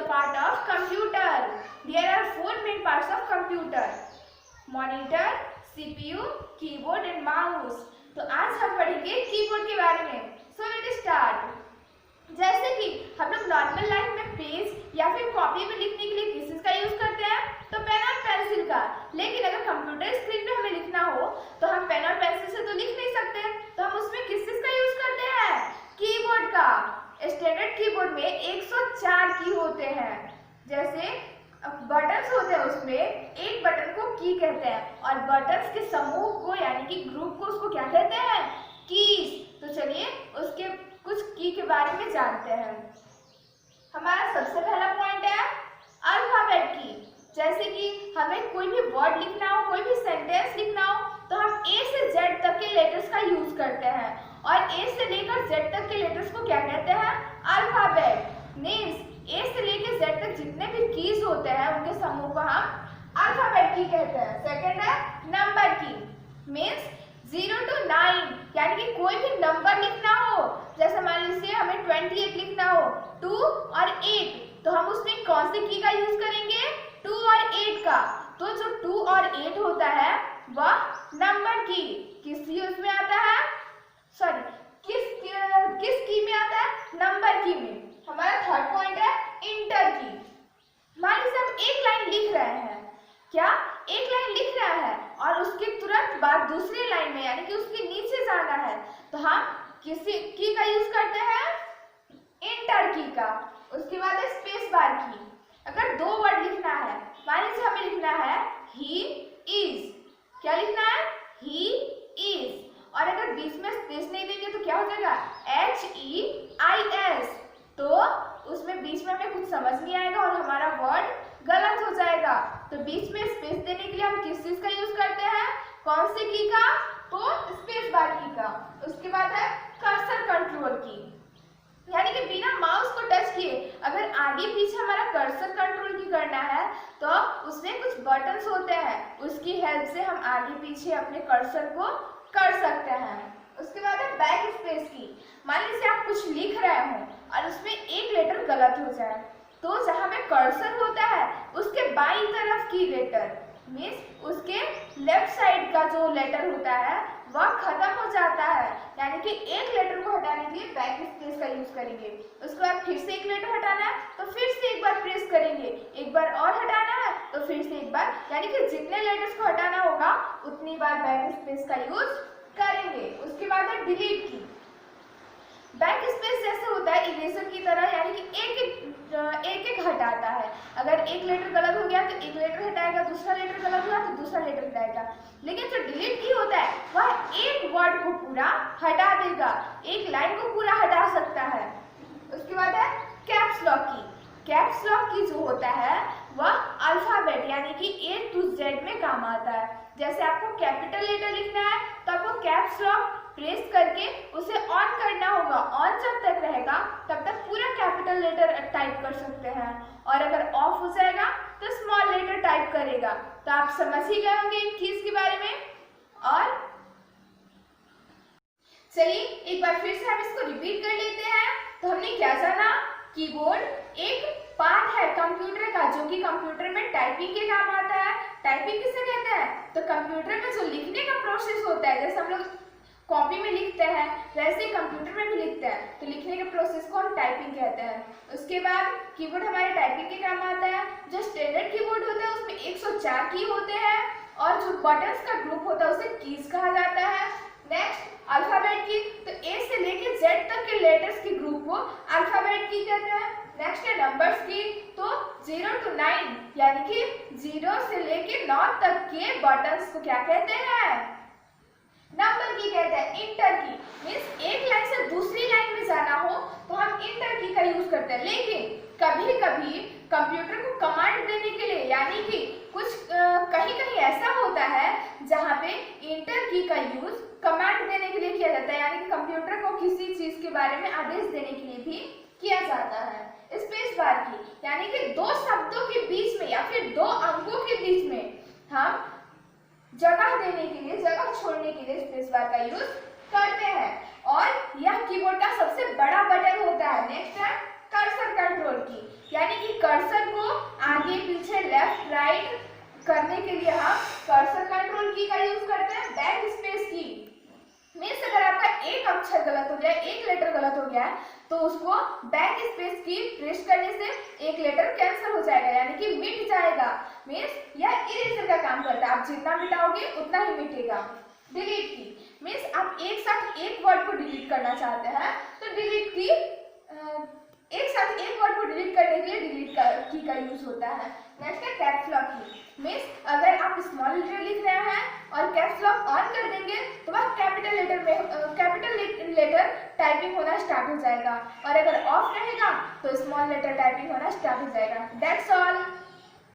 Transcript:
part of computer. There are four main parts of computer: monitor, CPU, keyboard and mouse. तो आज हम पढ़ेंगे keyboard के बारे में. So let's start. जैसे कि हम लोग नॉर्मल लाइफ में पेज या फिर कॉपी में लिखने के लिए किसका यूज करते हैं? तो पेन और पेंसिल का. लेकिन अगर कंप्यूटर स्क्रीन पे हमें लिखना हो तो हम पेन और पेंसिल से तो लिख नहीं सकते, तो हम उसमें किसका यूज करते हैं? कीबोर्ड का. स्टैंडर्ड कीबोर्ड में 104 की होते हैं. जैसे बटन्स होते हैं, उसमें एक बटन को की कहते हैं और बटन्स के समूह को यानी कि ग्रुप को उसको क्या कहते हैं? कीज. तो चलिए उसके कुछ की के बारे में जानते हैं. हमारा सबसे पहला पॉइंट है अल्फाबेट की. जैसे कि हमें कोई भी वर्ड लिखना हो, कोई भी सेंटेंस लिखना हो, तो हम ए से जेड तक के लेटर्स का यूज करते हैं और ए से लेकर जेड तक के लेटर्स को क्या कहते हैं? अल्फाबेट. मीन्स ए से लेकर जेड तक जितने भी कीज होते हैं उनके समूह को हम अल्फाबेट की कहते हैं. सेकंड है नंबर की. मीन्स 0 to 9 यानी कि कोई भी नंबर लिखना हो, जैसे मान लीजिए हमें 28 लिखना हो, 2 और 8, तो हम उसमें कौन सी की का यूज करेंगे? 2 और 8 का. तो जो 2 और 8 होता है वह नंबर की किस उसमें आता है? सॉरी, किस की में आता है? नंबर की में. हमारा थर्ड पॉइंट है इंटर की. मान लीजिए हम एक लाइन लिख रहे हैं. क्या? एक लाइन लिख रहा है और उसके तुरंत बाद दूसरी लाइन में यानी कि उसके नीचे जाना है, तो हम किसी की का यूज करते हैं? इंटर की का. उसके बाद है स्पेस बार की. अगर दो वर्ड लिखना है, मान लीजिए हमें लिखना है ही इज. क्या लिखना है? He is. और अगर बीच में स्पेस नहीं देंगे तो क्या हो जाएगा? HEIS. तो उसमें बीच में हमें कुछ समझ नहीं आएगा और हमारा वर्ड गलत हो जाएगा. तो बीच में स्पेस देने के लिए हम किस चीज का यूज करते हैं? कौन सी की का? तो स्पेस बार की का. उसके बाद है कर्सर कंट्रोल की. यानी कि बिना माउस को टच किए अगर आगे पीछे हमारा कर्सर कंट्रोल की करना है तो उसमें कुछ बटन्स होते हैं, उसकी हेल्प से हम आगे पीछे अपने कर्सर को कर सकते हैं. उसके बाद है बैक स्पेस की. मान लीजिए आप कुछ लिख रहे हो और उसमें एक लेटर गलत हो जाए, तो जहां पे कर्सर होता है उसके बाईं तरफ की लेटर मीन्स उसके लेफ्ट साइड का जो लेटर होता है वह खत्म हो जाता है. यानी कि एक लेटर को हटाने के लिए बैक स्पेस का यूज करेंगे. उसके बाद फिर से एक लेटर हटाना है तो फिर से एक बार प्रेस करेंगे, एक बार और हटाना है तो फिर से एक बार, यानी कि जितने लेटर्स को हटाना होगा उतनी बार बैक स्पेस का यूज करेंगे. उसके बाद है डिलीट की. बैक स्पेस जैसे होता है इरेजर की तरह, यानी कि एक हटाता है. अगर एक लेटर गलत हो गया तो एक लेटर हटाएगा, दूसरा लेटर गलत हुआ तो दूसरा लेटर हटाएगा. लेकिन जो डिलीट की होता है वह एक वर्ड को पूरा हटा देगा, एक लाइन को पूरा हटा सकता है. उसके बाद है कैप्स लॉक की. कैप्स लॉक की जो होता है वह अल्फाबेट यानी कि A to Z में काम आता है. जैसे आपको कैपिटल लेटर लिखना है तो आपको कैप्स लॉक प्रेस करके उसे ऑन करना होगा. ऑन जब तक रहेगा तब तक पूरा कैपिटल लेटर टाइप कर सकते हैं और अगर ऑफ हो जाएगा तो स्मॉल लेटर टाइप करेगा. तो आप समझ ही गए होंगे इन कीज के बारे में. और चलिए एक बार फिर से हम इसको रिपीट कर लेते हैं. तो हमने क्या जाना? कीबोर्ड एक पार्ट है कंप्यूटर का जो कि कंप्यूटर में टाइपिंग के काम आता है. टाइपिंग किसे कहते हैं? तो कंप्यूटर में जो लिखने का प्रोसेस होता है, जैसे हम लोग कॉपी में लिखते हैं वैसे कंप्यूटर में भी लिखते हैं, तो लिखने के प्रोसेस को हम टाइपिंग कहते हैं. उसके बाद कीबोर्ड हमारे टाइपिंग के काम आता है. जो स्टैंडर्ड कीबोर्ड होता है उसमें 104 की होते हैं और जो बटन्स का ग्रुप होता है उसे कीज कहा जाता है. नेक्स्ट अल्फाबेट की. तो ए से लेके जेड तक के लेटर्स के ग्रुप को अल्फाबेट की कहते हैं. नेक्स्ट है नंबर्स की. तो 0 to 9 यानी कि 0 से लेके 9 तक के बटन्स को क्या कहते हैं? नंबर की कहते हैं. इंटर की मीन्स एक लाइन से दूसरी लाइन में जाना हो तो हम इंटर की का यूज करते हैं. लेकिन कभी कभी कंप्यूटर को कमांड देने के लिए यानी कि कुछ कहीं कहीं ऐसा होता है जहां पे इंटर की का यूज कमांड देने के लिए किया जाता है, यानी कि कंप्यूटर को किसी चीज के बारे में आदेश देने के लिए भी किया जाता है. स्पेस बार की यानी कि दो शब्दों के बीच में या फिर दो अंकों के बीच में हम जगह देने के लिए, जगह छोड़ने के लिए स्पेस बार का यूज करते हैं. और यह कीबोर्ड का सबसे बड़ा बटन होता है. नेक्स्ट है कर्सर कंट्रोल की, यानी कि कर्सर को आगे पीछे लेफ्ट राइट करने के लिए हम कर्सर कंट्रोल की का यूज करते हैं। बैक स्पेस की मीन्स अगर आपका एक अक्षर गलत हो गया, एक लेटर गलत हो गया है, तो उसको बैक स्पेस की प्रेस करने से एक लेटर कैंसिल हो जाएगा, यानी कि मिट जाएगा। मीन्स यह इरेजर का काम करता है, आप जितना मिटाओगे उतना ही मिटेगा। डिलीट की मीन्स आप एक साथ एक वर्ड को डिलीट करना चाहते हैं, तो डिलीट की एक साथ एक वर्ड को डिलीट करने के लिए डिलीट की का यूज होता है। नेक्स्ट है कैप्स लॉक की मीन्स अगर आप स्मॉल लेटर लिख रहे हैं और कैप्स लॉक ऑन कर देंगे तो वह कैपिटल लेटर टाइपिंग होना स्टार्ट हो जाएगा, और अगर ऑफ रहेगा तो स्मॉल लेटर टाइपिंग होना स्टार्ट हो जाएगा। That's all.